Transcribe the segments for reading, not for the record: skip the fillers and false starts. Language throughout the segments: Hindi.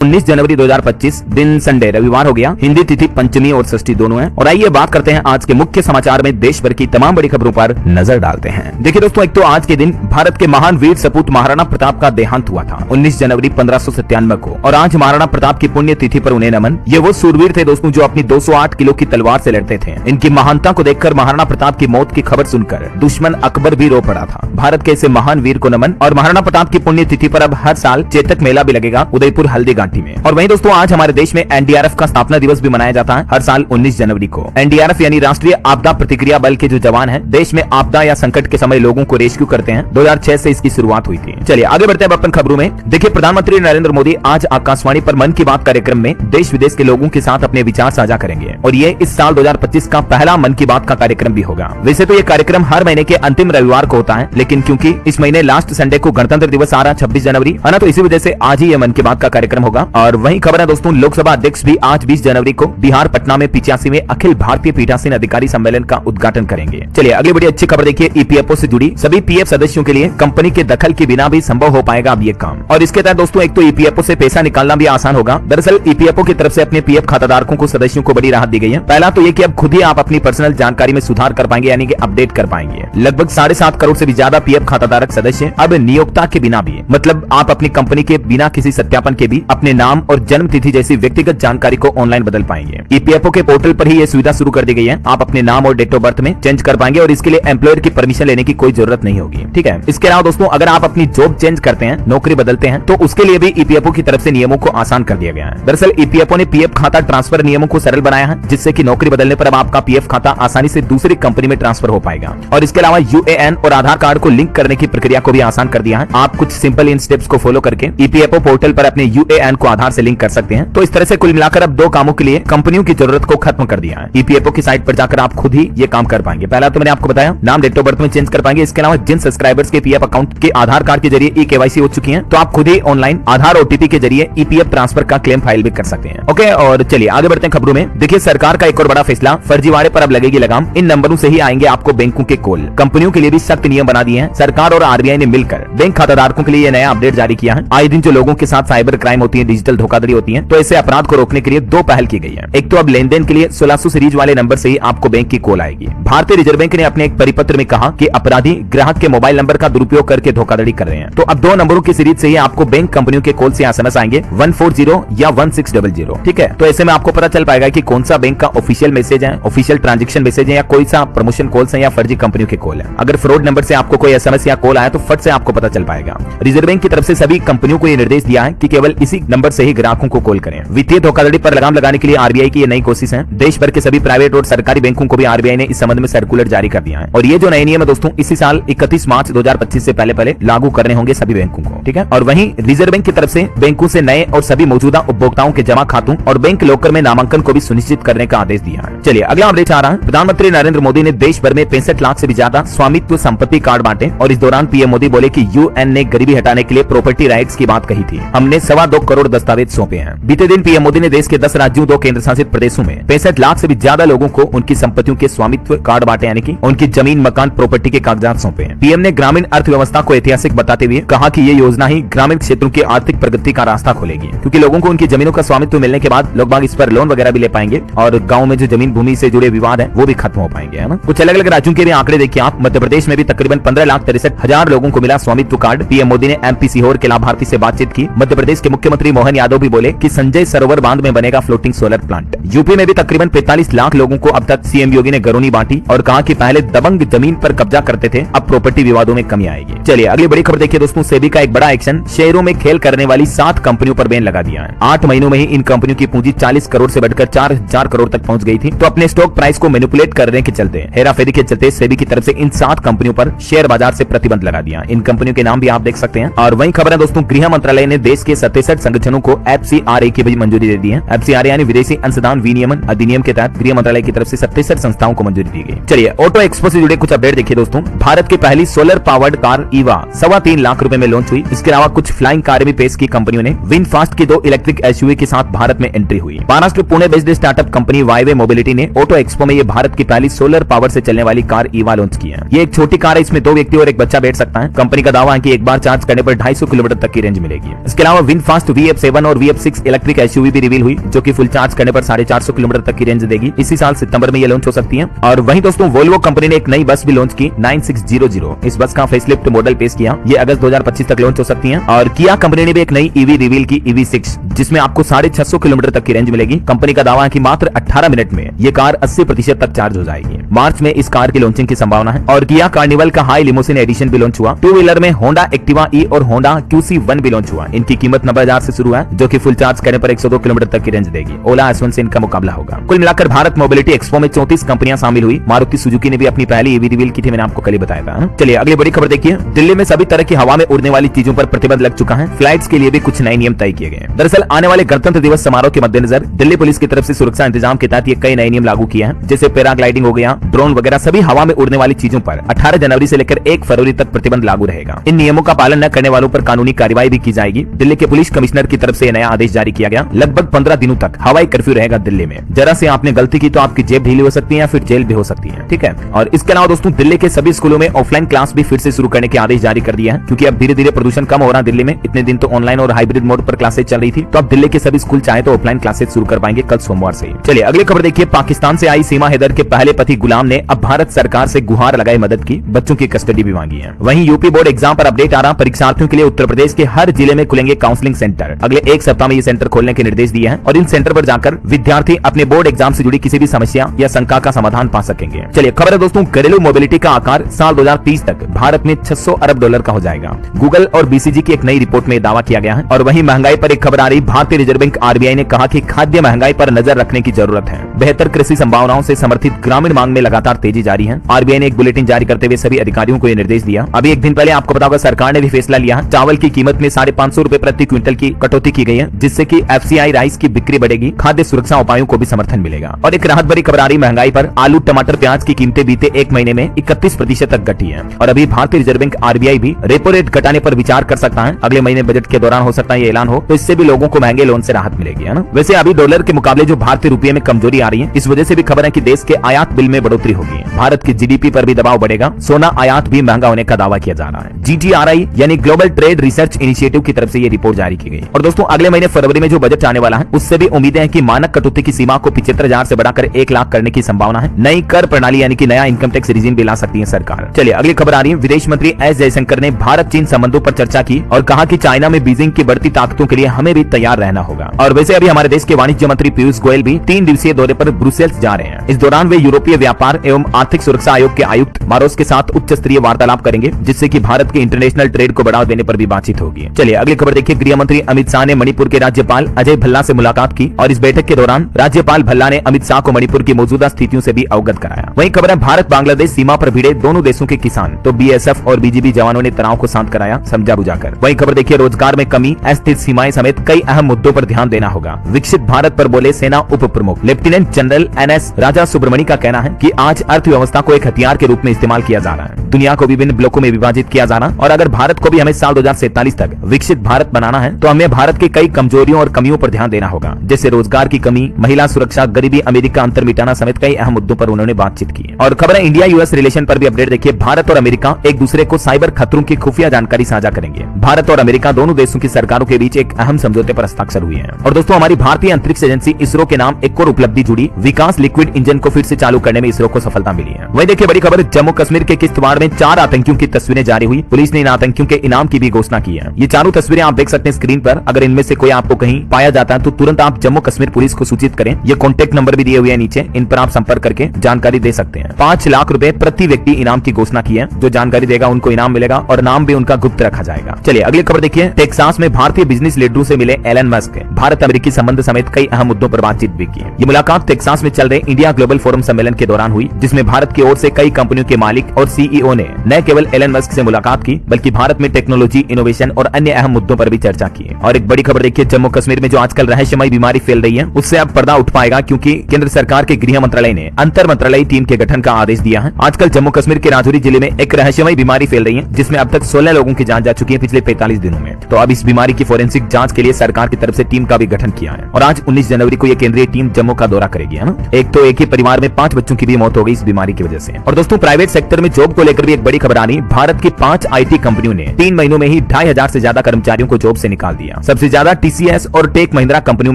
19 जनवरी 2025 दिन संडे रविवार हो गया। हिंदी तिथि पंचमी और षष्ठी दोनों है। और आइए बात करते हैं आज के मुख्य समाचार में देश भर की तमाम बड़ी खबरों पर नजर डालते हैं। देखिए दोस्तों, एक तो आज के दिन भारत के महान वीर सपूत महाराणा प्रताप का देहांत हुआ था 19 जनवरी 1597 को। और आज महाराणा प्रताप की पुण्य तिथि पर उन्हें नमन। ये वो सूरवीर थे दोस्तों जो अपनी 208 किलो की तलवार से लड़ते थे। इनकी महानता को देखकर महाराणा प्रताप की मौत की खबर सुनकर दुश्मन अकबर भी रो पड़ा था। भारत के ऐसे महान वीर को नमन। और महाराणा प्रताप की पुण्य तिथि पर अब हर साल चेतक मेला भी लगेगा उदयपुर हल्दीघाटी में। और वहीं दोस्तों आज हमारे देश में एनडीआरएफ का स्थापना दिवस भी मनाया जाता है हर साल 19 जनवरी को। एनडीआरएफ यानी राष्ट्रीय आपदा प्रतिक्रिया बल के जो जवान हैं देश में आपदा या संकट के समय लोगों को रेस्क्यू करते हैं। 2006 से इसकी शुरुआत हुई थी। चलिए आगे बढ़ते हैं अपन खबरों में। देखिए, प्रधानमंत्री नरेंद्र मोदी आज आकाशवाणी पर मन की बात कार्यक्रम में देश विदेश के लोगों के साथ अपने विचार साझा करेंगे। और ये इस साल 2025 का पहला मन की बात का कार्यक्रम भी होगा। वैसे तो ये कार्यक्रम हर महीने के अंतिम रविवार को होता है, लेकिन क्योंकि इस महीने लास्ट संडे को गणतंत्र दिवस आ रहा है 26 जनवरी है ना, तो इसी वजह से आज ही ये मन की बात का कार्यक्रम होगा। और वहीं खबर है दोस्तों, लोकसभा अध्यक्ष भी आज 20 जनवरी को बिहार पटना में 85वें अखिल भारतीय पीठासीन अधिकारी सम्मेलन का उद्घाटन करेंगे। चलिए अगली बड़ी अच्छी खबर देखिए, ईपीएफओ से जुड़ी सभी पीएफ सदस्यों के लिए कंपनी के दखल के बिना भी संभव हो पाएगा अब ये काम। और इसके तहत दोस्तों एक तो ईपीएफओ से पैसा निकालना भी आसान होगा। दरअसल ईपीएफओ की तरफ से अपने पीएफ खाताधारकों को सदस्यों को बड़ी राहत दी गई है। पहला तो ये कि अब खुद ही आप अपनी पर्सनल जानकारी में सुधार कर पाएंगे, यानी कि अपडेट कर पाएंगे। लगभग 7.5 करोड़ से भी ज्यादा पीएफ खाताधारक सदस्य अब नियोक्ता के बिना भी, मतलब आप अपनी कंपनी के बिना किसी सत्यापन के भी अपने नाम और जन्म तिथि जैसी व्यक्तिगत जानकारी को ऑनलाइन बदल पाएंगे। ईपीएफओ के पोर्टल पर ही ये सुविधा शुरू कर दी गई है। आप अपने नाम और डेट ऑफ बर्थ में चेंज कर पाएंगे और इसके लिए एम्प्लॉयर की परमिशन लेने की कोई जरूरत नहीं होगी। ठीक है। इसके अलावा दोस्तों अगर आप अपनी जॉब चेंज करते हैं, नौकरी बदलते हैं, तो उसके लिए भी ईपीएफओ की तरफ से नियमों को आसान कर दिया गया है। दरअसल ईपीएफओ ने पीएफ खाता ट्रांसफर नियमों को सरल बनाया है, जिससे कि नौकरी बदलने पर अब आपका पीएफ खाता आसानी से दूसरी कंपनी में ट्रांसफर हो पाएगा। और इसके अलावा यूएएन और आधार कार्ड को लिंक करने की प्रक्रिया को भी आसान कर दिया है। आप कुछ सिंपल इन स्टेप्स को फॉलो करके ईपीएफओ पोर्टल पर अपने यूएएन को आधार से लिंक कर सकते हैं। तो इस तरह से कुल मिलाकर अब 2 कामों के लिए कंपनियों की जरूरत को खत्म कर दिया है। ईपीएफओ की साइट पर जाकर आप खुद ही ये काम कर पाएंगे। पहला तो मैंने आपको बताया, नाम डेट ऑफ बर्थ में चेंज कर पाएंगे। इसके अलावा जिन सब्सक्राइबर्स के पीएफ अकाउंट के आधार कार्ड के जरिए ई-केवाईसी हो चुकी है, तो आप खुद ही ऑनलाइन आधार ओटीपी के जरिए ईपीएफ ट्रांसफर का क्लेम फाइल भी कर सकते हैं। ओके, और चलिए आगे बढ़ते हैं खबरों में। देखिए, सरकार का एक और बड़ा फैसला, फर्जीवाड़े पर अब लगेगी लगाम। इन नंबरों से ही आएंगे आपको बैंकों के कॉल। कंपनियों के लिए भी सख्त नियम बना दिए हैं। सरकार और आरबीआई ने मिलकर बैंक खाताधारकों के लिए ये नया अपडेट जारी किया है। आए दिन जो लोगों के साथ साइबर क्राइम होती है, डिजिटल धोखाधड़ी होती है, तो ऐसे अपराध को रोकने के लिए 2 पहल की गई है। एक तो अब लेन देन के लिए 1600 सीरीज वाले नंबर से ही आपको बैंक की कॉल आएगी। भारतीय रिजर्व बैंक ने अपने एक परिपत्र में कहा कि अपराधी ग्राहक के मोबाइल नंबर का दुरुपयोग करके धोखाधड़ी कर रहे हैं। तो अब 2 नंबरों की सीरीज से ही आपको बैंक कंपनियों के कॉल से एसएमएस आएंगे 140 या 1600। ठीक है। तो ऐसे में आपको पता चल पाएगा कि कौन सा बैंक का ऑफिशियल मैसेज है, ऑफिशियल ट्रांजैक्शन मैसेज है, या कोई सा प्रमोशन कॉल्स है या फर्जी कंपनियों के कॉल है। अगर फ्रॉड नंबर से आपको कोई एसएमएस या कॉल आया तो फट से आपको पता चल पाएगा। रिजर्व बैंक की तरफ से सभी कंपनियों को यह निर्देश दिया है कि केवल इसी नंबर से ही ग्राहकों को कॉल करें। वित्तीय धोखाधड़ी पर लगाम लगाने के लिए आरबीआई की ये नई कोशिश है। देश भर के सभी प्राइवेट और सरकारी बैंकों को भी आरबीआई ने इस संबंध में सर्कुलर जारी कर दिया है। और ये जो नए नियम है दोस्तों, इसी साल 31 मार्च 2025 से पहले लागू करने होंगे सभी बैंकों को। ठीक है। और वहीं रिजर्व बैंक की तरफ से बैंकों से नए और सभी मौजूदा उपभोक्ताओं के जमा खातों और बैंक लॉकर में नामांकन को भी सुनिश्चित करने का आदेश दिया है। चलिए अगला अपडेट आ रहा है। प्रधानमंत्री नरेंद्र मोदी ने देश भर में 65 लाख से भी ज्यादा स्वामित्व संपत्ति कार्ड बांटे। और इस दौरान पीएम मोदी बोले कि यूएन ने गरीबी हटाने के लिए प्रॉपर्टी राइट्स की बात कही थी। हमने 2.25 करोड़ दस्तावेज सौंपे हैं। बीते दिन पीएम मोदी ने देश के 10 राज्यों 2 केंद्र शासित प्रदेशों में 65 लाख से भी ज्यादा लोगों को उनकी संपत्तियों के स्वामित्व कार्ड बांटे, यानी कि उनकी जमीन, मकान, प्रॉपर्टी के कागजात सौंपे हैं। पीएम ने ग्रामीण अर्थव्यवस्था को ऐतिहासिक बताते हुए कहा कि ये योजना ही ग्रामीण क्षेत्रों की आर्थिक प्रगति का रास्ता खोलेगी, क्योंकि लोगों को उनकी जमीनों का स्वामित्व मिलने के बाद लोग बाग इस पर लोन वगैरह भी ले पाएंगे और गाँव में जो जमीन भूमि से जुड़े विवाद है वो भी खत्म हो पाएंगे, है ना। कुछ अलग अलग राज्यों के भी आंकड़े देखिए आप। मध्य प्रदेश में भी तकरीबन 15,63,000 लोगों को मिला स्वामित्व कार्ड। पीएम मोदी ने एमपी सीहोर के लाभार्थी से बातचीत की। मध्य प्रदेश के मुख्यमंत्री मोहन यादव भी बोले कि संजय सरोवर बांध में बनेगा फ्लोटिंग सोलर प्लांट। यूपी में भी तकरीबन 45 लाख लोगों को अब तक सीएम योगी ने घरोनी बांटी और कहा कि पहले दबंग जमीन पर कब्जा करते थे, अब प्रॉपर्टी विवादों में कमी आएगी। चलिए अगली बड़ी खबर देखिए दोस्तों, सेबी का एक बड़ा एक्शन, शहरों में खेल करने वाली 7 कंपनियों पर बैन लगा दिया है। 8 महीनों में ही इन कंपनियों की पूंजी 40 करोड़ से बढ़कर 4,000 करोड़ तक पहुंच गई थी। तो अपने स्टॉक प्राइस को मैनिपुलेट करने के चलते, हेराफेरी के चलते सेबी की तरफ से इन 7 कंपनियों पर शेयर बाजार से प्रतिबंध लगा दिया। इन कंपनियों के नाम भी आप देख सकते हैं। और वहीं खबर है दोस्तों, गृह मंत्रालय ने देश के 67 संगठनों को एफसीआरए की भी मंजूरी दे दी है। एफसीआरए यानी विदेशी अंशदान विनियमन अधिनियम के तहत गृह मंत्रालय की तरफ से 67 संस्थाओं को मंजूरी दी गई। चलिए ऑटो एक्सपो से जुड़े कुछ अपडेट देखिए दोस्तों। भारत की पहली solar powered car Eva 3.25 lakh रुपए में लॉन्च हुई। इसके अलावा कुछ फ्लाइंग कारें भी पेश की कंपनियों ने। विनफास्ट की 2 इलेक्ट्रिक एसयूवी के साथ भारत में एंट्री हुई। Maharashtra Pune based startup company Vayve mobility ने ऑटो एक्सपो में ये भारत की पहली सोलर पावर से चलने वाली कार ईवा लॉन्च की है। ये एक छोटी कार है, इसमें 2 व्यक्ति और एक बच्चा बैठ सकता है। कंपनी का दावा है कि एक बार चार्ज करने पर 250 किलोमीटर तक की रेंज मिलेगी। इसके अलावा विनफास्ट वी VF7 और VF6 इलेक्ट्रिक एसयूवी भी रिवील हुई, जो कि फुल चार्ज करने पर 450 किलोमीटर तक की रेंज देगी। इसी साल सितंबर में ये लॉन्च हो सकती है। और वहीं दोस्तों वोल्वो कंपनी ने एक नई बस भी लॉन्च की 9600। इस बस का फेसलिफ्ट मॉडल पेश किया। ये अगस्त 2025 तक लॉन्च हो सकती है। और किया कंपनी ने भी एक नई ईवी रिवील की EV6, जिसमें आपको 650 किलोमीटर तक की रेंज मिलेगी। कंपनी का दावा है कि मात्र 18 मिनट में ये कार 80% तक चार्ज हो जाएगी। मार्च में इस कार की लॉन्चिंग की संभावना है। और किया कार्निवल का हाई लिमोसिन एडिशन भी लॉन्च हुआ। टू व्हीलर में होंडा एक्टिवा ई और होंडा QC1 भी लॉन्च हुआ। इनकी कीमत 90,000 से शुरू है, जो कि फुल चार्ज करने पर 102 किलोमीटर तक की रेंज देगी। ओला S1 से इनका मुकाबला होगा। कुल मिलाकर भारत मोबिलिटी एक्सपो में 34 कंपनियां शामिल हुई। मारुति सुजुकी ने भी अपनी पहली ईवी रिवील की थी, मैंने आपको कल ही बताया था। चलिए अगली बड़ी खबर देखिए। दिल्ली में सभी तरह की हवा में उड़ने वाली चीजों पर प्रतिबंध लग चुका है। फ्लाइट्स के लिए भी कुछ नए नियम तय किए गए। दरअसल आने वाले गणतंत्र दिवस समारोह के मद्देनजर दिल्ली पुलिस की तरफ से सुरक्षा इंतजाम के तहत ये कई नए नियम लागू किए हैं, जैसे पैराग्लाइडिंग हो गया, ड्रोन वगैरह सभी हवा में उड़ने वाली चीजों पर 18 जनवरी से लेकर 1 फरवरी तक प्रतिबंध लागू रहेगा। इन नियमों का पालन न करने वालों पर कानूनी कार्रवाई भी की जाएगी। दिल्ली के पुलिस कमिश्नर की तरफ से नया आदेश जारी किया गया। लगभग 15 दिनों तक हवाई कर्फ्यू रहेगा दिल्ली में। जरा से आपने गलती की तो आपकी जेब ढीली हो सकती है या फिर जेल भी हो सकती है। ठीक है। और इसके अलावा दोस्तों दिल्ली के सभी स्कूलों में ऑफलाइन क्लास भी फिर से शुरू करने के आदेश जारी कर दिया है, क्योंकि अब धीरे धीरे प्रदूषण कम हो रहा है दिल्ली में। इतने दिन तो ऑनलाइन और हाइब्रिड मोड पर क्लासेस चल रही थी, तो अब दिल्ली के सभी स्कूल चाहे तो ऑफलाइन क्लासेस शुरू कर पाएंगे कल सोमवार से। चलिए अगली खबर देखिए। पाकिस्तान से आई सीमा हैदर के पहले पति गुलाम ने अब भारत सरकार से गुहार लगाई मदद की, बच्चों की कस्टडी भी मांगी है। वहीं यूपी बोर्ड एग्जाम पर अपडेट आ रहा। परीक्षार्थियों के लिए उत्तर प्रदेश के हर जिले में खुलेंगे काउंसलिंग सेंटर। अगले 1 सप्ताह में ये सेंटर खोलने के निर्देश दिए हैं और इन सेंटर पर जाकर विद्यार्थी अपने बोर्ड एग्जाम से जुड़ी किसी भी समस्या या शंका का समाधान पा सकेंगे। चलिए खबर है दोस्तों, घरेलू मोबिलिटी का आकार साल 2030 तक भारत में $600 अरब का हो जाएगा। गूगल और BCG की एक नई रिपोर्ट में दावा किया गया है। और वहीं महंगाई पर एक खबर आ रही। भारतीय रिजर्व बैंक RBI ने कहा कि खाद्य महंगाई पर नजर रखने की जरूरत है। बेहतर कृषि संभावनाओं से समर्थित ग्रामीण मांग में लगातार तेजी जारी है। RBI ने एक बुलेटिन जारी करते हुए सभी अधिकारियों को यह निर्देश दिया। अभी एक दिन पहले आपको पता होगा सरकार ने भी फैसला लिया। चावल की कीमत में 550 रुपए प्रति क्विंटल की कटौती की गई है, जिससे कि FCI राइस की बिक्री बढ़ेगी। खाद्य सुरक्षा उपायों को भी समर्थन मिलेगा। और एक राहत भरी खबर आ रही महंगाई पर। आलू, टमाटर, प्याज की कीमतें बीते 1 महीने में 31% तक घटी है। और अभी भारतीय रिजर्व बैंक RBI भी रेपो रेट घटाने पर विचार कर सकता है। अगले महीने बजट के दौरान हो सकता है ये ऐलान हो, तो इससे भी लोगों को महंगे लोन से राहत मिलेगी, है ना। वैसे अभी डॉलर के मुकाबले जो भारतीय रुपये में कमजोरी आ रही है, इस वजह से भी खबर है कि देश के आयात बिल में बढ़ोतरी होगी। भारत की GDP पर भी दबाव बढ़ेगा। सोना आयात भी महंगा होने का दावा किया जा रहा है। GTRI यानी ग्लोबल ट्रेड रिसर्च इनिशिएटिव की तरफ से ये रिपोर्ट जारी की गई। और दोस्तों अगले महीने फरवरी में जो बजट आने वाला है, उससे भी उम्मीदें हैं कि मानक कटौती की सीमा को 75,000 से बढ़ाकर 1 लाख करने की संभावना है। नई कर प्रणाली यानी कि नया इनकम टैक्स रिजीम भी ला सकती है सरकार। चलिए अगली खबर आ रही है। विदेश मंत्री S जयशंकर ने भारत चीन संबंधों पर चर्चा की और कहा कि चाइना में बीजिंग की बढ़ती ताकतों के लिए हमें भी तैयार रहना होगा। और वैसे अभी हमारे देश के वाणिज्य मंत्री पीयूष गोयल भी 3 दिवसीय दौरे पर ब्रुसेल्स जा रहे हैं। इस दौरान वे यूरोपीय व्यापार एवं आर्थिक सुरक्षा आयोग के आयुक्त मारोस के साथ उच्च स्तरीय वार्तालाप करेंगे, जिससे कि भारत के इंटरनेशनल ट्रेड को बढ़ावा देने पर भी बातचीत होगी। चलिए अगली खबर देखिए। गृह मंत्री अमित शाह ने मणिपुर के राज्यपाल अजय भल्ला से मुलाकात की और इस बैठक के दौरान राज्यपाल भल्ला ने अमित शाह को मणिपुर की मौजूदा स्थितियों से भी अवगत कराया। वहीं खबर है भारत बांग्लादेश सीमा पर भिड़े दोनों देशों के किसान तो BSF और BGB जवानों ने तनाव को शांत कराया, समझा बुझाकर। वहीं खबर देखिए। रोजगार में कमी, अस्थिर सीमाएं समेत कई अहम मुद्दों पर ध्यान देना होगा। विकसित भारत पर बोले सेना उप प्रमुख लेफ्टिनेंट जनरल NS राजा सुब्रमणी का कहना है कि आज अर्थव्यवस्था को एक हथियार के रूप में इस्तेमाल किया जा रहा है। दुनिया को विभिन्न ब्लॉकों में विभाजित किया जाना और अगर भारत को भी हमें साल 2047 तक विकसित भारत बनाना है, तो हमें भारत के कई कमजोरियों और कमियों पर ध्यान देना होगा, जैसे रोजगार की कमी, महिला सुरक्षा, गरीबी, अमेरिका अंतर मिटाना समेत कई अहम मुद्दों पर उन्होंने बातचीत की। और खबर है इंडिया US रिलेशन पर भी अपडेट देखिए। भारत और अमेरिका एक दूसरे को साइबर खतरों की खुफिया जानकारी साझा करेंगे। भारत और अमेरिका दोनों देशों की सरकारों के बीच एक अहम समझौते पर हस्ताक्षर हुए हैं। और दोस्तों हमारी भारतीय अंतरिक्ष एजेंसी इसरो के नाम एक और उपलब्धि जुड़ी। विकास लिक्विड इंजन को फिर से चालू करने में इसरो को सफलता मिली है। वही देखिए बड़ी खबर। जम्मू कश्मीर के किश्तवाड़ में 4 आतंकियों की तस्वीरें जारी हुई। पुलिस ने इन आतंकियों के इनाम की भी घोषणा की है। ये चारों तस्वीरें आप देख सकते हैं स्क्रीन पर। अगर इनमें से कोई आपको कहीं पाया जाता है तो तुरंत आप जम्मू कश्मीर पुलिस को सूचित करें। ये कॉन्टैक्ट नंबर भी दिए हुए हैं नीचे, इन पर आप संपर्क करके जानकारी दे सकते हैं। 5 लाख रुपए प्रति व्यक्ति इनाम की घोषणा की है। जो जानकारी देगा उनको इनाम मिलेगा और नाम भी उनका गुप्त रखा जाएगा। चलिए अगली खबर देखिए। टेक्सास में भारतीय बिजनेस लीडरों से मिले एलन मस्क। भारत अमेरिकी संबंध समेत कई अहम मुद्दों पर बातचीत भी की। ये मुलाकात टेक्सास में चल रहे इंडिया ग्लोबल फोरम सम्मेलन के दौरान हुई, जिसमें भारत की ओर से कई कंपनियों के मालिक और CEO ने न केवल एलन मस्क से मुलाकात की, बल्कि भारत में टेक्नोलॉजी, इनोवेशन और अन्य अहम मुद्दों पर भी चर्चा की। और एक बड़ी खबर देखिए। जम्मू कश्मीर में जो आजकल रहस्यमय बीमारी फैल रही है, उससे अब पर्दा उठ पाएगा, क्योंकि केंद्र सरकार के गृह मंत्रालय ने अंतर मंत्रालयी टीम के गठन का आदेश दिया है। आजकल जम्मू कश्मीर के राजौरी जिले में एक रहस्यमय बीमारी फैल रही है, जिसमें अब तक 16 लोगों की जान जा चुकी है पिछले 45 दिनों में। तो अब इस बीमारी की फोरेंसिक जांच के लिए सरकार सरकार की तरफ से टीम का भी गठन किया है और आज 19 जनवरी को ये केंद्रीय टीम जम्मू का दौरा करेगी, है ना। एक ही परिवार में 5 बच्चों की भी मौत हो गई इस बीमारी की वजह से। और दोस्तों प्राइवेट सेक्टर में जॉब को लेकर भी एक बड़ी खबर आ रही। भारत की 5 IT कंपनियों ने 3 महीनों में ही 2500 से ज्यादा कर्मचारियों को जॉब से निकाल दिया। सबसे ज्यादा TCS और टेक महिंद्रा कंपनियों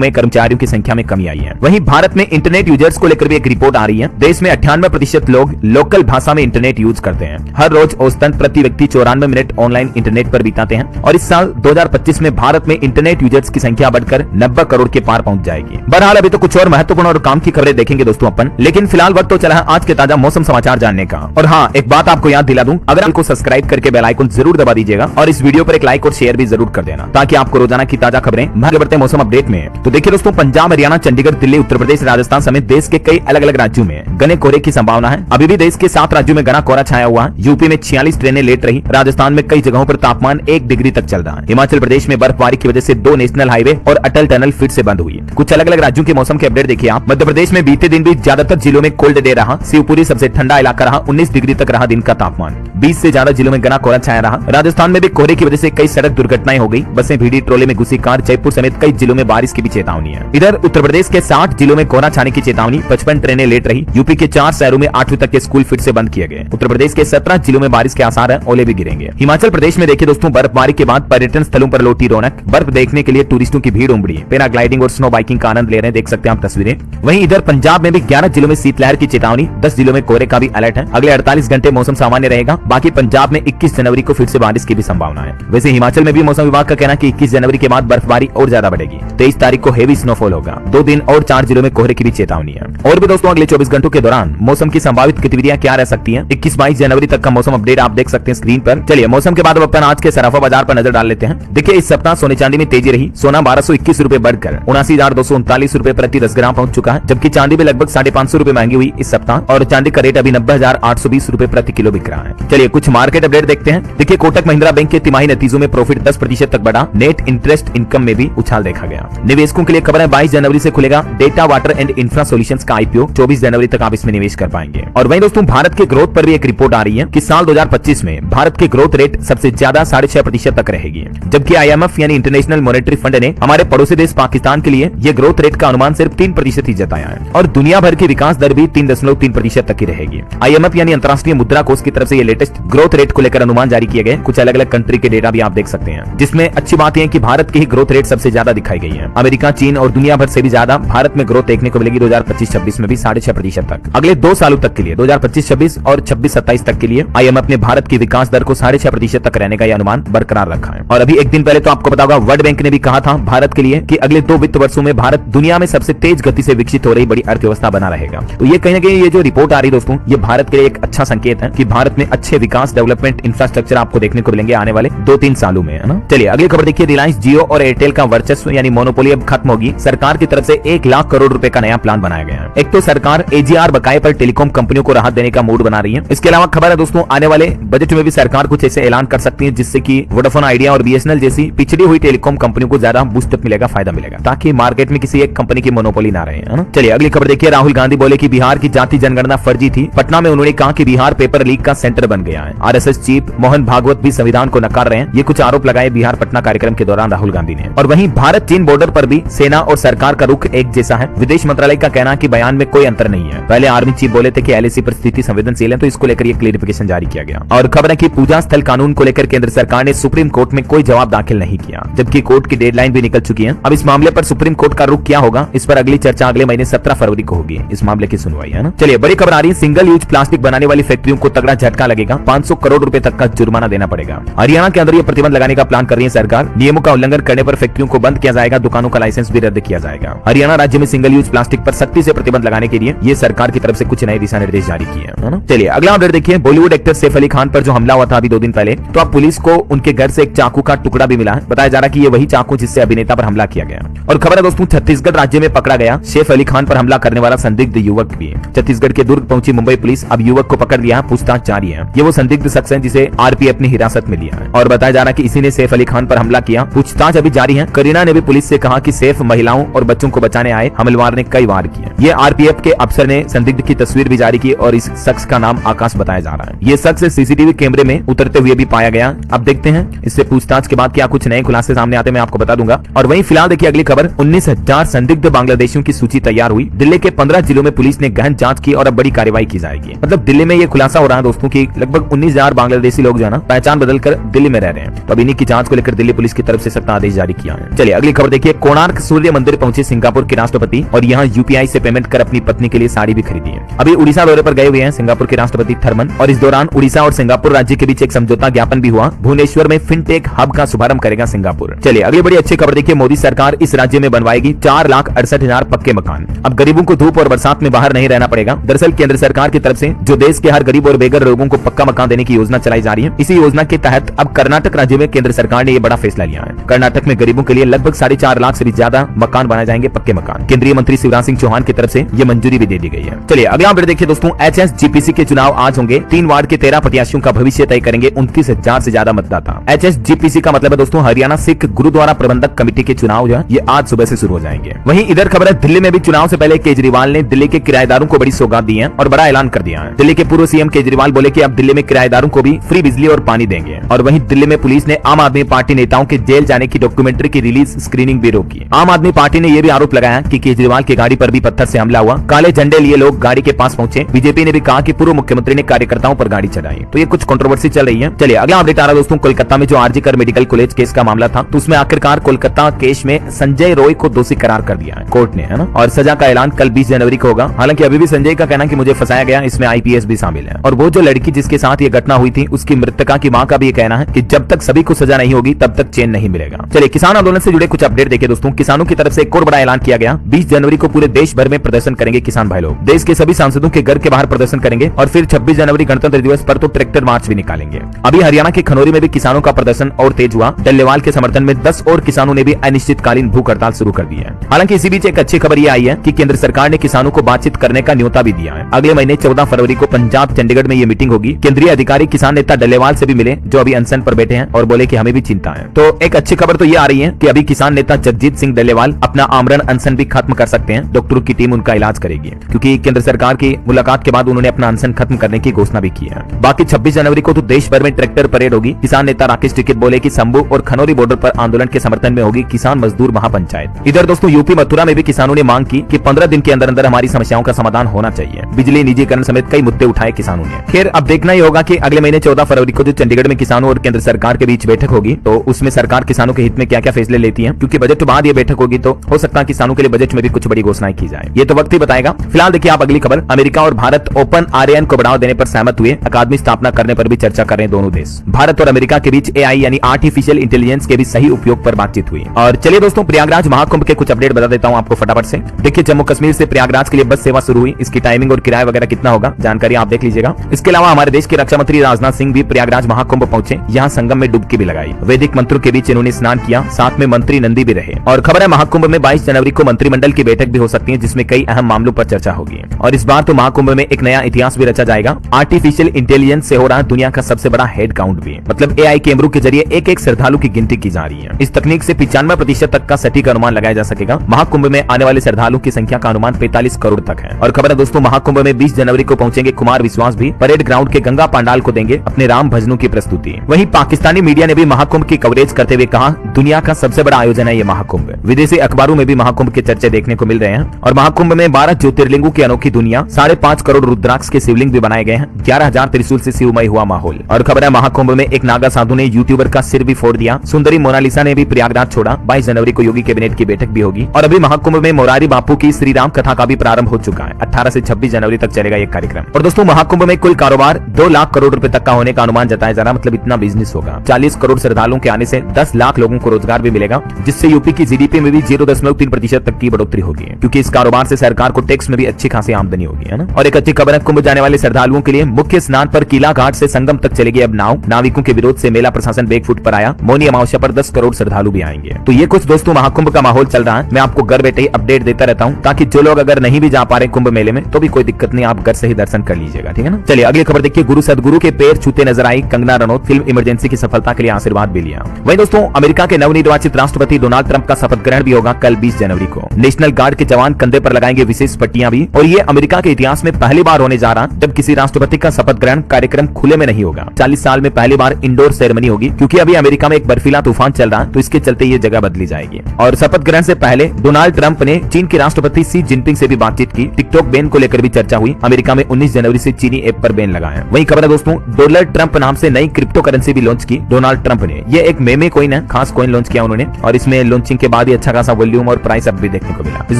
में कर्मचारियों की संख्या में कमी आई है। वहीं भारत में इंटरनेट यूजर्स को लेकर भी एक रिपोर्ट आ रही है। देश में 98% लोग लोकल भाषा में इंटरनेट यूज करते हैं। हर रोज औसतन प्रति व्यक्ति 94 मिनट ऑनलाइन इंटरनेट पर बिताते हैं और इस साल 2025 में भारत में इंटरनेट यूजर्स की संख्या बढ़कर 90 करोड़ के पार पहुंच जाएगी। बहरहाल अभी तो कुछ और महत्वपूर्ण और काम की खबरें देखेंगे दोस्तों अपन, लेकिन फिलहाल वक्त तो चला है आज के ताजा मौसम समाचार जानने का। और हाँ, एक बात आपको याद दिला दूं, अगर आपको सब्सक्राइब करके बेल आइकन जरूर दबा दीजिएगा और इस वीडियो पर एक लाइक और शेयर भी जरूर कर देना ताकि आपको रोजाना की ताजा खबरें आगे बढ़ते मौसम अपडेट में। तो देखिए दोस्तों, पंजाब, हरियाणा, चंडीगढ़, दिल्ली, उत्तर प्रदेश, राजस्थान समेत देश के कई अलग अलग राज्यों में घने कोहरे की संभावना है। अभी भी देश के 7 राज्यों में घना कोहरा छाया हुआ है। यूपी में 46 ट्रेनें लेट रही। राजस्थान में कई जगहों पर तापमान 1 डिग्री तक चल रहा है। हिमाचल प्रदेश में बर्फबारी की वजह से 2 नेशनल हाईवे और अटल टनल फिर से बंद हुई। कुछ अलग अलग राज्यों के मौसम के अपडेट देखिए आप। मध्य प्रदेश में बीते दिन भी ज्यादातर जिलों में कोल्ड डे रहा। शिवपुरी सबसे ठंडा इलाका रहा। 19 डिग्री तक रहा दिन का तापमान। 20 से ज्यादा जिलों में घना कोहरा छाया रहा। राजस्थान में भी कोहरे की वजह से कई सड़क दुर्घटनाएं हो गई। बसें भीड़ी, ट्रोले में घुसी कार। जयपुर समेत कई जिलों में बारिश की भी चेतावनी है। इधर उत्तर प्रदेश के 60 जिलों में कोहरा छाने की चेतावनी। 55 ट्रेनें लेट रही। यूपी के 4 शहरों में 8वीं तक के स्कूल फिर से बंद किए गए। उत्तर प्रदेश के 17 जिलों में बारिश के आसार है। ओले भी गिरेंगे। हिमाचल प्रदेश में देखिए दोस्तों, बर्फबारी के बाद पर्यटन स्थलों पर लौटी रौनक। बर्फ देखने के लिए टूरिस्टों की भीड़ उमड़ी। पैराग्लाइडिंग और स्नो बाइकिंग का आनंद ले रहे हैं, देख सकते हैं आप तस्वीरें। वहीं इधर पंजाब में भी 11 जिलों में शीतलहर की चेतावनी। 10 जिलों में कोहरे का भी अलर्ट है। अगले 48 घंटे मौसम सामान्य रहेगा। बाकी पंजाब में 21 जनवरी को फिर से बारिश की भी संभावना है। वैसे हिमाचल में भी मौसम विभाग का कहना है कि 21 जनवरी के बाद बर्फबारी और ज्यादा बढ़ेगी। 23 तारीख को हेवी स्नोफॉल होगा। 2 दिन और 4 जिलों में कोहरे की भी चेतावनी है। और भी दोस्तों अगले 24 घंटों के दौरान मौसम की संभावित गतिविधियां क्या रह सकती हैं। 21-22 जनवरी तक का मौसम अपडेट आप देख सकते हैं स्क्रीन पर। चलिए मौसम के बाद अपन आज के सराफा बाजार पर नजर डाल लेते हैं। देखिए इस सप्ताह सोने चांदी में तेजी रही। सोना 1221 रुपए बढ़कर 79,239 रुपए प्रति 10 ग्राम पहुंच चुका है, जबकि चांदी भी लगभग 550 रुपए महंगी हुई इस सप्ताह और चांदी का रेट अभी 90,820 रुपए प्रति किलो बिक रहा है। चलिए कुछ मार्केट अपडेट देखते हैं। देखिए कोटक महिंद्रा बैंक के तिमाही नतीजों में प्रॉफिट 10% तक बढ़ा। नेट इंटरेस्ट इनकम में भी उछाल देखा गया। निवेशकों के लिए खबर है 22 जनवरी से खुलेगा data water and infra solutions का IPO। 24 जनवरी तक आप इसमें निवेश कर पाएंगे। और वहीं दोस्तों भारत के ग्रोथ पर भी एक रिपोर्ट आ रही है कि साल 2025 में भारत की ग्रोथ रेट सबसे ज्यादा 6.5% तक रहेगी, जबकि IMF यानी इंटरनेशनल मॉनेटरी फंड ने हमारे पड़ोसी देश पाकिस्तान के लिए ये ग्रोथ रेट का अनुमान सिर्फ 3% ही जताया है और दुनिया भर की विकास दर भी 3.3% तक ही रहेगी। IMF यानी अंतर्राष्ट्रीय मुद्रा कोष की तरफ से ये लेटेस्ट ग्रोथ रेट को लेकर अनुमान जारी किए गए। कुछ अलग अलग कंट्री के डेटा भी आप देख सकते हैं, जिसमें अच्छी बात है कि भारत की ही ग्रोथ रेट सबसे ज्यादा दिखाई गई है। अमेरिका, चीन और दुनिया भर से भी ज्यादा भारत में ग्रोथ देखने को मिलेगी 2025-26 में भी 6.5% तक। अगले 2 सालों तक के लिए 2025-26 और 26-27 तक के लिए IMF ने भारत की विकास दर को 6.5% तक रहने का यह अनुमान बरकरार रखा है। और अभी एक दिन पहले तो आपको पता होगा वर्ल्ड बैंक ने भी कहा था भारत के लिए कि अगले 2 वित्त वर्षों में भारत दुनिया में सबसे तेज गति से विकसित हो रही बड़ी अर्थव्यवस्था बना रहेगा। तो ये कहीं ना कहीं ये जो रिपोर्ट आ रही दोस्तों, ये भारत के लिए एक अच्छा संकेत है कि भारत में अच्छे विकास, डेवलपमेंट, इंफ्रास्ट्रक्चर आपको देखने को मिलेंगे आने वाले 2-3 सालों में, है ना। चलिए अगली खबर देखिए। रिलायंस जियो और एयरटेल का वर्चस्व यानी मोनोपोली अब खत्म होगी। सरकार की तरफ से 1 लाख करोड़ रुपए का नया प्लान बनाया गया है। एक तो सरकार AGR बकाये पर टेलीकॉम कंपनियों को राहत देने का मूड बना रही है। इसके अलावा खबर है दोस्तों, आने वाले बजट में भी सरकार कुछ ऐसे ऐलान कर सकती है जिससे कि वोडाफोन आइडिया और BSNL जैसी पिछड़ी हुई टेलीकॉम कंपनियों को ज्यादा बूस्टअप मिलेगा, फायदा मिलेगा, ताकि मार्केट में किसी एक कंपनी की मोनोपोली ना रहे, है ना। चलिए अगली खबर देखिए। राहुल गांधी बोले कि बिहार की जाति जनगणना फर्जी थी। पटना में उन्होंने कहा कि बिहार पेपर लीक का सेंटर बन गया है। RSS चीफ मोहन भागवत भी संविधान को नकार रहे हैं। ये कुछ आरोप लगाए बिहार पटना कार्यक्रम के दौरान राहुल गांधी ने। और वहीं भारत चीन बॉर्डर पर भी सेना और सरकार का रुख एक जैसा है। विदेश मंत्रालय का कहना है कि बयान में कोई अंतर नहीं है। पहले आर्मी चीफ बोले थे कि LAC पर स्थिति संवेदनशील है, तो इसको लेकर ये क्लियरिफिकेशन जारी किया गया। और खबर है कि पूजा स्थल कानून को लेकर केंद्र सरकार ने सुप्रीम कोर्ट में कोई जवाब दाखिल नहीं किया, जबकि कोर्ट की डेडलाइन भी निकल चुकी है। अब इस मामले पर सुप्रीम कोर्ट का रुख क्या होगा, इस पर अगली चर्चा अगले महीने 17 फरवरी को होगी। इस मामले की सुनवाई, है ना। चलिए बड़ी खबर आ रही है। सिंगल यूज प्लास्टिक बनाने वाली फैक्ट्रियों को तगड़ा झटका लगेगा। 500 करोड़ रुपए तक का जुर्माना देना पड़ेगा। हरियाणा के अंदर ये प्रतिबंध लगाने का प्लान कर रही है सरकार। नियमों का उल्लंघन करने पर फैक्ट्रियों को बंद किया जाएगा। दुकानों का लाइसेंस भी रद्द किया जाएगा। हरियाणा राज्य में सिंगल यूज प्लास्टिक पर सख्ती से प्रतिबंध लगाने के लिए ये सरकार की तरफ से कुछ नए दिशा निर्देश जारी किए हैं, है ना। चलिए अगला अपडेट देखिए। बॉलीवुड एक्टर सैफ अली खान पर जो हमला हुआ था अभी 2 दिन पहले, तो अब पुलिस को उनके घर से एक चाकू का टुकड़ा भी मिला है। बताया जा रहा है कि ये वही चाकू जिससे अभिनेता पर हमला किया गया। और खबर है दोस्तों, छत्तीसगढ़ राज्य में पकड़ा गया सैफ अली खान पर हमला करने वाला संदिग्ध युवक भी। छत्तीसगढ़ के दुर्ग पहुंची मुंबई पुलिस अब युवक को पकड़ लिया है। पूछताछ जारी है। ये वो संदिग्ध शख्स है जिसे RPF अपनी हिरासत में लिया है और बताया जा रहा है कि इसी ने सैफ अली खान पर हमला किया। पूछताछ अभी जारी है। करीना ने भी पुलिस से कहा कि सैफ महिलाओं और बच्चों को बचाने आए हमलवार ने कई वार किए। ये RPF के अफसर ने संदिग्ध की तस्वीर भी जारी की और इस शख्स का नाम आकाश बताया जा रहा है। ये शख्स CCTV कैमरे में उतरते हुए भी पाया गया। अब देखते हैं इससे पूछताछ के बाद क्या कुछ नए खुलासे सामने आते हैं, मैं आपको बता दूंगा। और वहीं फिलहाल देखिए अगली खबर, 19,000 संदिग्ध बांग्लादेशियों की सूची तैयार हुई। दिल्ली के 15 जिलों में पुलिस ने गहन जांच की और अब बड़ी कार्रवाई की जाएगी। मतलब दिल्ली में ये खुलासा हो रहा है दोस्तों की लगभग 19,000 बांग्लादेशी लोग जो है ना पहचान बदलकर दिल्ली में रह रहे हैं। तो अब इन्हीं की जांच को लेकर दिल्ली पुलिस की तरफ से सख्त आदेश जारी किया है। चलिए अगली खबर देखिए, कोणार्क सूर्य मंदिर पहुंचे सिंगापुर के राष्ट्रपति और यहाँ यूपीआई से पेमेंट कर अपनी पत्नी के लिए साड़ी भी खरीदी है। अभी उड़ीसा दौरे पर गए हुए हैं सिंगापुर के राष्ट्रपति थर्मन और इस दौरान उड़ीसा और सिंगापुर राज्य के बीच एक समझौता ज्ञापन भी हुआ। भुवनेश्वर में फिनटेक हब का शुभारंभ करेगा सिंगापुर। चलिए अगली बड़ी अच्छी खबर देखिए, मोदी सरकार इस राज्य में बनवाएगी 4,68,000 पक्के मकान। अब गरीबों को धूप और बरसात में बाहर नहीं रहना पड़ेगा। दरअसल केंद्र सरकार की तरफ से जो देश के हर गरीब और बेघर लोगों को पक्का मकान देने की योजना चलाई जा रही है, इसी योजना के तहत अब कर्नाटक राज्य में केंद्र सरकार ने ये बड़ा फैसला लिया है। कर्नाटक में गरीबों के लिए लगभग 4.5 लाख से भी ज्यादा मकान बनाए जाएंगे, पक्के मकान। केंद्रीय मंत्री शिवराज सिंह चौहान की तरफ से ये मंजूरी भी दे दी गई है। चलिए अगला अपडेट देखिए दोस्तों, HSGPC के चुनाव आज होंगे। 3 वार्ड के 13 प्रत्याशियों का भविष्य तय करेंगे 29,000 से ज्यादा मतदाता। HSGPC का मतलब है दोस्तों हरियाणा सिख गुरुद्वारा प्रबंधक कमेटी के चुनाव जो है ये आज सुबह से शुरू हो जाएंगे। वहीं इधर खबर है, दिल्ली में भी चुनाव से पहले केजरीवाल ने दिल्ली के किराएदारों को बड़ी सौगात दी है और बड़ा ऐलान कर दिया है। दिल्ली के पूर्व सीएम केजरीवाल बोले कि अब दिल्ली में किराएदारों को भी फ्री बिजली और पानी देंगे। और वहीं दिल्ली में पुलिस ने आम आदमी पार्टी नेताओं के जेल जाने की डॉक्यूमेंट्री की रिलीज स्क्रीनिंग भी रोकी। आम आदमी पार्टी ने यह भी आरोप लगाया कि केजरीवाल की गाड़ी पर भी पत्थर से हमला हुआ, काले झंडे लिए लोग गाड़ी के पास पहुंचे। बीजेपी ने भी कहा कि पूर्व मुख्यमंत्री ने कार्यकर्ताओं पर गाड़ी चढ़ाई। तो ये कुछ कंट्रोवर्सी चल रही है। चलिए अगला अपडेट आ रहा है दोस्तों, कोलकाता में जो आरजी कर मेडिकल कॉलेज केस का मामला था, तो उसमें आखिरकार कोलकाता केस में संजय रॉय को दोषी करार कर दिया है कोर्ट ने, है ना। और सजा का ऐलान कल 20 जनवरी को होगा। हालांकि अभी भी संजय का कहना कि मुझे फंसाया गया, इसमें आईपीएस भी शामिल है। और वो जो लड़की जिसके साथ ये घटना हुई थी उसकी मृतका की मां का भी ये कहना है कि जब तक सभी को सजा नहीं होगी तब तक चैन नहीं मिलेगा। चलिए किसान आंदोलन से जुड़े कुछ अपडेट देखिए दोस्तों, किसानों की तरफ से एक और बड़ा ऐलान किया गया। 20 जनवरी को पूरे देश भर में प्रदर्शन करेंगे किसान भाई लोग। देश के सभी सांसदों के घर के बाहर प्रदर्शन करेंगे और फिर 26 जनवरी गणतंत्र दिवस पर तो ट्रैक्टर मार्च भी निकालेंगे। अभी हरियाणा के खनौरी में भी किसानों का प्रदर्शन और तेज हुआ। डल्लेवाल के समर्थन में 10 और किसानों ने भी अनिश्चितकालीन भूख हड़ताल शुरू कर दी है। हालांकि इसी बीच एक अच्छी खबर ये आई है कि केंद्र सरकार ने किसानों को बातचीत करने का न्योता भी दिया है। अगले महीने 14 फरवरी को पंजाब चंडीगढ़ में ये मीटिंग होगी। केंद्रीय अधिकारी किसान नेता डल्लेवाल से भी मिले जो अभी अनशन पर बैठे हैं और बोले कि हमें भी चिंता है। तो एक अच्छी खबर तो ये आ रही है कि अभी किसान नेता जगजीत सिंह डल्लेवाल अपना आमरण अनशन भी खत्म कर सकते हैं। डॉक्टरों की टीम उनका इलाज करेगी क्योंकि केंद्र सरकार की मुलाकात के बाद उन्होंने अपना अनशन खत्म करने की घोषणा भी की है। बाकी 26 जनवरी को तो देश भर में ट्रैक्टर परेड होगी। किसान नेता राकेश टिकैत बोले कि शंभू और खनौरी बॉर्डर पर आंदोलन के समर्थन में होगी किसान मजदूर महापंचायत। इधर दोस्तों यूपी मथुरा में भी किसानों ने मांग की कि 15 दिन के अंदर अंदर हमारी समस्याओं का समाधान होना चाहिए। बिजली निजीकरण समेत कई मुद्दे उठाए किसानों ने। खैर अब देखना ही होगा कि अगले महीने 14 फरवरी को जो चंडीगढ़ में किसानों और केंद्र सरकार के बीच बैठक होगी तो उसमें सरकार किसानों के हित में क्या क्या फैसले लेती है, क्योंकि बजट के बाद ये बैठक होगी तो हो सकता है किसानों के लिए बजट में भी कुछ बड़ी घोषणाएं की जाए। ये तो वक्त ही बताएगा। फिलहाल देखिए आप अगली खबर, अमेरिका और भारत ओपन आरएएन को बढ़ावा देने पर सहमत हुए। अकादमी स्थापना करने पर भी चर्चा कर रहे हैं दोनों देश। भारत और अमेरिका के बीच एआई यानी आर्टिफिशियल इंटेलिजेंस के भी सही उपयोग पर बातचीत हुई। और चलिए दोस्तों प्रयागराज महाकुंभ के कुछ अपडेट बता देता हूं आपको फटाफट से। देखिए जम्मू कश्मीर से प्रयागराज के लिए बस सेवा शुरू हुई। इसकी टाइमिंग और किराया वगैरह कितना होगा जानकारी आप देख लीजिएगा। इसके अलावा हमारे देश के रक्षा मंत्री राजनाथ सिंह भी प्रयागराज महाकुंभ पहुंचे। यहाँ संगम में डुबकी भी लगाई। वैदिक मंत्रों के बीच इन्होंने स्नान किया, साथ में मंत्री नंदी भी रहे। और खबर है महाकुंभ में 22 जनवरी को मंत्रिमंडल की बैठक भी हो सकती है जिसमें कई अहम मामलों पर चर्चा होगी। और इस बार तो महाकुंभ में एक नया इतिहास भी रचा जाएगा। आर्टिफिशियल इंटेलिजेंस से हो रहा है दुनिया का सबसे बड़ा हेड काउंट भी, मतलब एआई कैमरों के जरिए एक एक श्रद्धालु की गिनती की जा रही है। इस तकनीक से 95% तक का सटीक अनुमान लगाया जा सकेगा। महाकुंभ में आने वाले श्रद्धालुओं की संख्या का अनुमान 45 करोड़ तक है। और खबर है दोस्तों महाकुंभ में 20 जनवरी को पहुंचेंगे कुमार विश्वास भी। परेड ग्राउंड के गंगा पांडाल को देंगे अपने राम भजनों की प्रस्तुति। वहीं पाकिस्तानी मीडिया ने भी महाकुंभ की कवरेज करते हुए कहा दुनिया का सबसे बड़ा आयोजन है ये महाकुंभ। विदेशी अखबारों में भी महाकुंभ के चर्चे देखने को मिल रहे हैं। और महाकुंभ में 12 ज्योतिर्लिंगों की अनोखी दुनिया, 5.5 करोड़ रुद्राक्ष के शिवलिंग भी बनाए गए हैं। 11,000 त्रिशूल से शिवमय हुआ माहौल। और खबर है महाकुंभ में एक नागा साधु ने यूट्यूबर का सिर भी फोड़ दिया। सुंदरी मोनालिसा ने भी प्रयागराज छोड़ा। 22 जनवरी को योगी कैबिनेट की बैठक भी होगी। और अभी महाकुंभ में मोरारी बापू की श्री राम कथा का भी प्रारंभ हो चुका है। 18 से 26 जनवरी तक चलेगा ये कार्यक्रम। और दोस्तों महाकुंभ में कुल कारोबार 2 लाख करोड़ रुपए तक का होने का अनुमान जताया जा रहा, मतलब इतना बिजनेस होगा। 40 करोड़ श्रद्धालुओं के आने से 10 लाख लोगों को रोजगार भी मिलेगा, जिससे यूपी की जीडीपी में भी 0.3% तक की बढ़ोतरी होगी, क्योंकि इस कारोबार से सरकार को टैक्स में भी अच्छी खासी आमदनी होगी, है ना। और एक अच्छी खबर है, कुंभ जाने वाले श्रद्धालुओं के लिए मुख्य स्नान पर किला घाट से संगम तक चलेगी अब नाव। नाविकों के विरोध से मेला प्रशासन बैकफुट पर आया। मौनी अमावस्या पर 10 करोड़ श्रद्धालु भी आएंगे। तो ये कुछ दोस्तों महाकुंभ का माहौल चल रहा है। मैं आपको घर बैठे ही अपडेट देता रहता हूँ, ताकि जो लोग अगर नहीं भी जा पा रहे कुंभ मेले में तो भी कोई दिक्कत नहीं, आप घर से ही दर्शन कर लीजिएगा, ठीक है ना। चलिए अगली खबर देखिए, गुरु सदगुरु के पैर छूते नजर आई कंगना रनौत। फिल्म इमरजेंसी की सफलता के लिए आशीर्वाद भी लिया। वहीं दोस्तों अमेरिका के नवनिर्वाचित राष्ट्रपति डोनाल्ड ट्रंप का शपथ ग्रहण भी होगा कल 20 जनवरी को। नेशनल गार्ड के जवान कंधे पर लगाएंगे विशेष पट्टियां भी। और ये अमेरिका के इतिहास में पहली बार होने जा रहा जब किसी राष्ट्रपति का शपथ ग्रहण कार्यक्रम खुले में नहीं होगा। 40 साल में पहली बार इंडोर सेरेमनी होगी, क्योंकि अभी अमेरिका में एक बर्फीला तूफान चल रहा है, तो इसके जिसके चलते ये जगह बदली जाएगी। और शपथ ग्रहण से पहले डोनाल्ड ट्रंप ने चीन के राष्ट्रपति शी जिनपिंग से भी बातचीत की। टिकटॉक बैन को लेकर भी चर्चा हुई। अमेरिका में 19 जनवरी से चीनी ऐप पर बैन लगा है। वहीं खबर है दोस्तों, डोनाल्ड ट्रंप नाम से नई क्रिप्टो करेंसी भी लॉन्च की डोनाल्ड ट्रंप ने। ये एक मेमे कॉइन है, खास कॉइन लॉन्च किया उन्होंने और इसमें लॉन्चिंग के बाद ही अच्छा खासा वॉल्यूम और प्राइस अप भी देखने को मिला। इस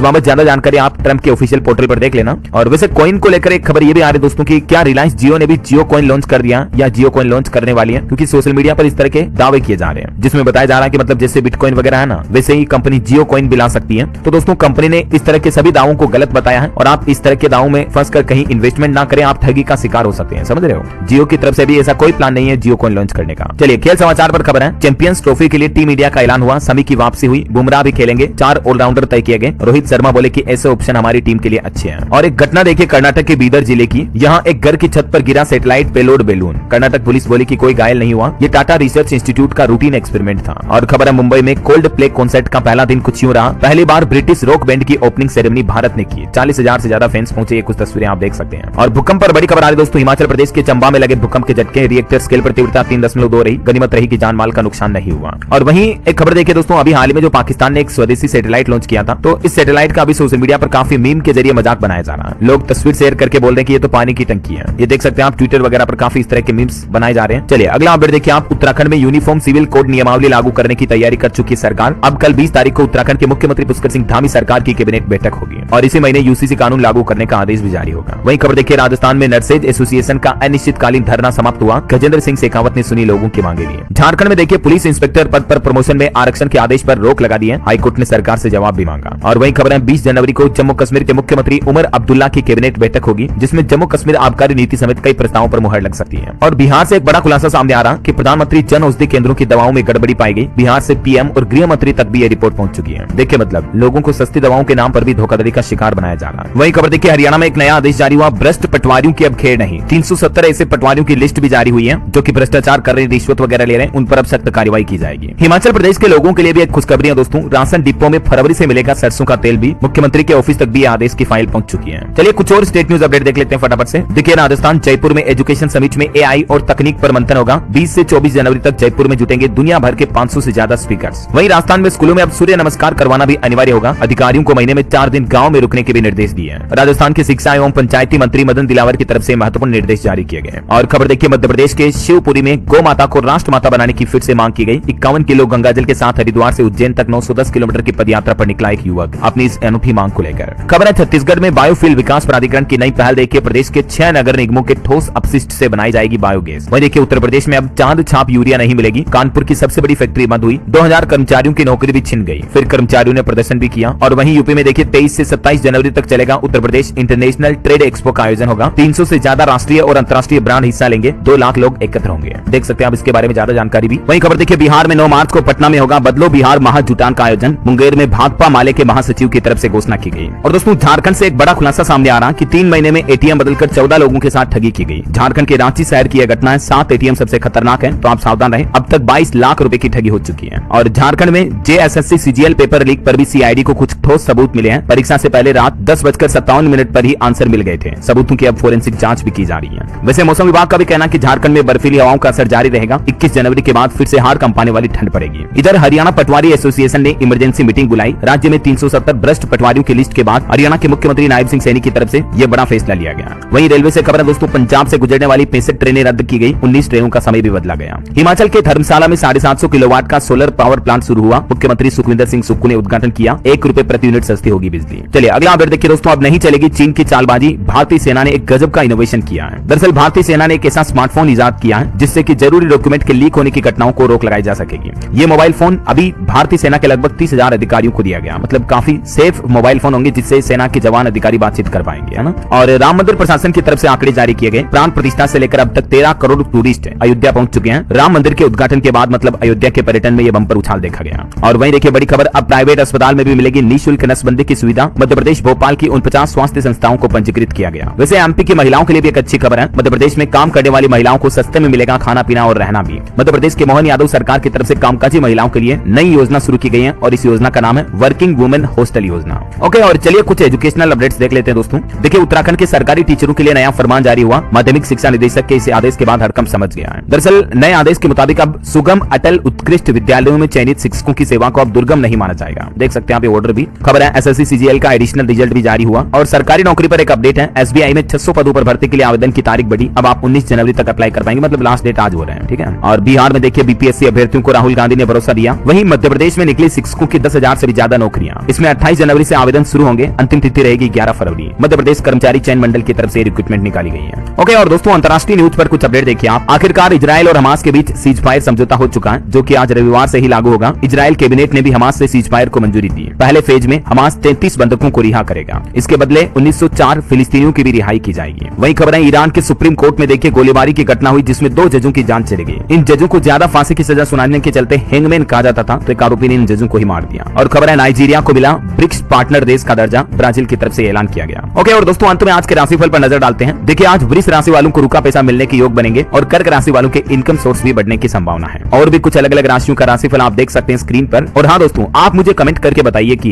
बाबत ज्यादा जानकारी आप ट्रंप के ऑफिशियल पोर्टल पर देख लेना। और वैसे कॉइन को लेकर एक खबर ये भी आ रही है दोस्तों की क्या रिलायंस जियो ने भी जियो कॉइन लॉन्च कर दिया या जियो कॉइन लॉन्च करने वाली है, क्योंकि सोशल मीडिया पर इस तरह के दावे किए जा रहे हैं जिसमें बताया जा रहा है कि मतलब जैसे बिटकॉइन वगैरह है ना, वैसे ही कंपनी जियो कॉइन भी ला सकती है। तो दोस्तों कंपनी ने इस तरह के सभी दावों को गलत बताया है और आप इस तरह के दावों में फंसकर कहीं इन्वेस्टमेंट ना करें, आप ठगी का शिकार हो सकते हैं। समझ रहे हो, जियो की तरफ से भी ऐसा कोई प्लान नहीं है जियो कॉइन लॉन्च करने का। चलिए खेल समाचार पर खबर है, चैंपियंस ट्रॉफी के लिए टीम इंडिया का ऐलान हुआ, समी की वापसी हुई, बुमराह भी खेलेंगे, 4 ऑलराउंडर तय किए गए। रोहित शर्मा बोले कि ऐसे ऑप्शन हमारी टीम के लिए अच्छे हैं। और एक घटना देखिए कर्नाटक के बीदर जिले की, यहाँ एक घर की छत पर गिरा satellite payload balloon. Karnataka police बोली कि कोई घायल नहीं हुआ, ये टाटा रिसर्च इंस्टीट्यूट का रूटीन एक्सपेरिमेंट था। और खबर है मुंबई में कोल्ड प्ले कॉन्सर्ट का पहला दिन कुछ यूं रहा, पहली बार ब्रिटिश रॉक बैंड की ओपनिंग सेरेमनी भारत ने की। 40,000 से ज्यादा फैंस पहुंचे, ये कुछ तस्वीरें आप देख सकते हैं। और भूकंप पर बड़ी खबर आ रही दोस्तों, हिमाचल प्रदेश के चंबा में लगे भूकंप के झटके, रिएक्टर स्केल पर तीव्रता 3.2 रही, गनीमत रही कि जान माल का नुकसान नहीं हुआ। और वहीं एक खबर देखिए दोस्तों, अभी हाल ही में जो पाकिस्तान ने एक स्वदेशी सैटेलाइट लॉन्च किया था, तो इस सैटेलाइट का अभी सोशल मीडिया पर काफी मीम के जरिए मजाक बनाया जा रहा है। लोग तस्वीर शेयर करके बोल रहे हैं कि ये तो पानी की टंकी है। ये देख सकते हैं आप, ट्विटर वगैरह पर काफी इस तरह के मीम्स बनाए जा रहे हैं। चलिए अगला अपडेट देखिए आप, उत्तराखंड में यूनिफॉर्म सिविल कोड नियमावली लागू करने की तैयारी कर चुकी है सरकार। अब कल 20 तारीख को उत्तराखंड के मुख्यमंत्री पुष्कर सिंह धामी सरकार की कैबिनेट बैठक होगी और इसी महीने यूसीसी कानून लागू करने का आदेश भी जारी होगा। वहीं खबर देखिए, राजस्थान में नर्सेज एसोसिएशन का अनिश्चितकालीन धरना समाप्त हुआ, गजेंद्र सिंह शेखावत ने सुनी लोगों की मांगे भी। झारखंड में देखिए, पुलिस इंस्पेक्टर पद पर प्रमोशन में आरक्षण के आदेश पर रोक लगा दी है, हाईकोर्ट ने सरकार से जवाब भी मांगा। और वहीं खबर है, 20 जनवरी को जम्मू कश्मीर के मुख्यमंत्री उमर अब्दुल्ला की कैबिनेट बैठक होगी, जिसमें जम्मू कश्मीर आबकारी नीति समेत कई प्रस्तावों पर मुहर लग सकती है। और बिहार से एक बड़ा खुलासा सामने आ रहा कि प्रधानमंत्री जन औषधि केंद्रों की दवाओं में गड़बड़ी पाई गई। बिहार से पीएम और गृह मंत्री तक भी ये रिपोर्ट पहुंच चुकी है। देखिए मतलब लोगों को सस्ती दवाओं के नाम पर भी धोखाधड़ी का शिकार बनाया जा रहा है। वही खबर देखिए, हरियाणा में एक नया आदेश जारी हुआ, भ्रष्ट पटवारियों की अब खेर नहीं। 370 ऐसे पटवारियों की लिस्ट भी जारी हुई है जो कि भ्रष्टाचार कर रहे हैं, रिश्वत वगैरह ले रहे हैं, उन पर अब सख्त कार्रवाई की जाएगी। हिमाचल प्रदेश के लोगों के लिए भी एक खुशखबरी है दोस्तों, राशन डिपो में फरवरी से मिलेगा सरसों का तेल भी। मुख्यमंत्री के ऑफिस तक भी आदेश की फाइल पहुंच चुकी है। चलिए कुछ और स्टेट न्यूज अपडेट देख लेते हैं फटाफट से। देखिए राजस्थान जयपुर में एजुकेशन समिट में एआई और तकनीक पर मंथन होगा। 20 से 24 जनवरी तक जयपुर में जुटेंगे दुनिया भर के 500 से ज्यादा स्पीकर्स। वहीं राजस्थान में स्कूलों में अब सूर्य नमस्कार करवाना भी अनिवार्य होगा। अधिकारियों को महीने में 4 दिन गाँव में रुकने के भी निर्देश दिए हैं। राजस्थान के शिक्षा एवं पंचायती मंत्री मदन दिलावर की तरफ से महत्वपूर्ण निर्देश जारी किए गए। और खबर देखिए, मध्य प्रदेश के शिवपुरी में गौ माता को राष्ट्र माता बनाने की फिर से मांग की गई। 51 किलो गंगाजल के साथ हरिद्वार से उज्जैन तक 910 किलोमीटर की पदयात्रा पर निकला एक युवक अपनी इस अनूठी मांग को लेकर। खबर है, छत्तीसगढ़ में बायोफ्यूल विकास प्राधिकरण की नई पहल देखिए, प्रदेश के 6 नगर निगमों के ठोस अपशिष्ट से बनाई जाएगी बायोगैस। वहीं देखिए उत्तर प्रदेश में अब चांद छाप यूरिया नहीं मिलेगी। कानपुर की सबसे बड़ी फैक्ट्री बंद हुई, 2000 कर्मचारियों की नौकरी भी छिन गई। फिर कर्मचारियों ने प्रदर्शन भी किया। और वहीं यूपी में देखिए 23 से 27 जनवरी तक चलेगा Uttar Pradesh international trade expo का आयोजन होगा। 300 से ज्यादा राष्ट्रीय और अंतर्राष्ट्रीय ब्रांड हिस्सा लेंगे। 2 लाख लोग एकत्र होंगे। देख सकते हैं आप इसके बारे में ज्यादा जानकारी भी। वहीं खबर देखिए, बिहार में 9 मार्च को पटना में होगा बदलो बिहार महाजुटान का आयोजन। मुंगेर में भाकपा माले के महासचिव की तरफ से घोषणा की गई। और दोस्तों झारखंड से एक बड़ा खुलासा सामने आ रहा कि 3 महीने में एटीएम बदलकर 14 लोगों के साथ ठगी की गई। झारखंड के रांची शहर की यह घटना है। 7 एटीएम सबसे खतरनाक है, तो आप सावधान रहें। अब तक 22 लाख रुपए की ठगी हो चुकी है। और झारखंड में जेएसएससी सीजीएल पेपर लीक पर भी सीआईडी को कुछ ठोस सबूत मिले हैं। परीक्षा से पहले रात 10:57 पर ही आंसर मिल गए थे। सबूतों की अब फोरेंसिक जांच भी की जा रही है। वैसे मौसम विभाग का भी कहना कि झारखंड में बर्फीली हवाओं का असर जारी रहेगा। 21 जनवरी के बाद फिर से हाड़ कंपाने वाली ठंड पड़ेगी। इधर हरियाणा पटवारी एसोसिएशन ने इमरजेंसी मीटिंग बुलाई। राज्य में 370 भ्रष्ट पटवारियों की लिस्ट के बाद हरियाणा के मुख्यमंत्री नायब सिंह सैनी की तरफ से यह बड़ा फैसला लिया गया। वहीं रेलवे से खबर है दोस्तों, पंजाब से गुजरने वाली 65 ट्रेनें रद्द की गई। 19 ट्रेनों का समय भी बदला गया। हिमाचल के धर्मशाला में 750 किलोवाट का सोलर पावर प्लांट शुरू हुआ। मुख्यमंत्री सुखविंदर सिंह सुक्खू ने उद्घाटन किया। 1 रुपए प्रति यूनिट सस्ती होगी बिजली। चलिए अगला अपडेट देखिए दोस्तों, अब नहीं चलेगी चीन की चालबाजी। भारतीय सेना ने एक गजब का इनोवेशन किया है। दरअसल भारतीय सेना ने एक ऐसा स्मार्टफोन इजाद किया है जिससे कि जरूरी डॉक्यूमेंट के लीक होने की घटनाओं को रोक लगाई जा सकेगी। ये मोबाइल फोन अभी भारतीय सेना के लगभग 30,000 अधिकारियों को दिया गया। मतलब काफी सेफ मोबाइल फोन होंगे जिससे सेना के जवान अधिकारी बातचीत कर पाएंगे, है ना। और राम मंदिर प्रशासन की तरफ से आंकड़े जारी किए गए। प्राण प्रतिष्ठा से लेकर अब तक 13 करोड़ टूरिस्ट अयोध्या पहुंच चुके हैं। राम मंदिर के उद्घाटन के बाद मतलब अयोध्या के पर्यटन में यह बम्पर उछाल देखा गया। और वहीं देखिए बड़ी खबर, अब प्राइवेट अस्पताल में भी मिलेगी निःशुल्क नसबंदी की सुविधा। मध्य प्रदेश भोपाल की 49 स्वास्थ्य संस्थाओं को पंजीकृत किया गया। वैसे एमपी की महिलाओं के लिए भी एक अच्छी खबर है। मध्य प्रदेश में काम करने वाली महिलाओं को सस्ते में मिलेगा खाना पीना और रहना भी। मध्य प्रदेश के मोहन यादव सरकार की तरफ से कामकाजी महिलाओं के लिए नई योजना शुरू की गई है और इस योजना का नाम है वर्किंग वुमेन हॉस्टल योजना। ओके, और चलिए कुछ एजुकेशनल अपडेट्स देख लेते हैं दोस्तों। देखिए उत्तराखंड के सरकारी टीचरों के लिए नया फरमान जारी हुआ। माध्यमिक शिक्षा निदेशक के इस आदेश के बाद हड़कंप समझ गया है। दरअसल नए आदेश के मुताबिक अब सुगम अटल उत्कृष्ट विद्यालयों विद्यालयों में चयनित शिक्षकों की सेवा को अब दुर्गम नहीं माना जाएगा। देख सकते हैं आप ये ऑर्डर भी। खबर है एसएससी सीजीएल का एडिशनल रिजल्ट भी जारी हुआ और सरकारी नौकरी पर एक अपडेट है। एसबीआई में 600 पदों पर भर्ती के लिए आवेदन की तारीख बढ़ी। अब आप 19 जनवरी तक अप्लाई कर पाएंगे, मतलब लास्ट डेट आज हो रहे हैं, ठीक है। और बिहार में देखिए बीपीएससी अभ्यर्थियों को राहुल गांधी ने भरोसा दिया। वहीं मध्य प्रदेश में निकली शिक्षकों की 10,000 से भी ज्यादा नौकरियां। इसमें 28 जनवरी से आवेदन शुरू होंगे, अंतिम तिथि रहेगी 11 फरवरी। मध्य प्रदेश कर्मचारी चयन मंडल की तरफ से रिक्रूटमेंट निकाली गई है। ओके, और दोस्तों अंतर्राष्ट्रीय न्यूज पर कुछ अपडेट देखिए आप। आखिरकार इजरायल और हमास के बीच सीज फायर समझौता हो चुका है, जो कि आज रविवार से ही लागू होगा। इजरायल कैबिनेट ने भी हमास से सीज फायर को मंजूरी दी। पहले फेज में हमास 33 बंधकों को रिहा करेगा। इसके बदले 1904 फिलिस्तीनियों की भी रिहाई की जाएगी। वहीं खबरें ईरान के सुप्रीम कोर्ट में देखिए गोलीबारी की घटना हुई, जिसमें 2 जजों की जान चली गई। इन जजों को ज्यादा फांसी की सजा सुनाने के चलते हैंगमैन कहा जाता था, तो एक आरोपी ने इन जजों को ही मार दिया। और खबर है नाइजीरिया को मिला ब्रिक्स पार्टनर देश का दर्जा, ब्राजील की तरफ से ऐलान किया गया। ओके, और दोस्तों अंत में आज के राशिफल पर नजर डालते हैं। देखिए आज वृष राशि वालों को रुका पैसा मिलने के योग बनेंगे और कर्क राशि वालों के इनकम सोर्स भी बढ़ने की संभावना है। और भी कुछ अलग अलग राशियों का राशिफल आप देख सकते हैं स्क्रीन पर। और हाँ दोस्तों, आप मुझे कमेंट करके बताइए कि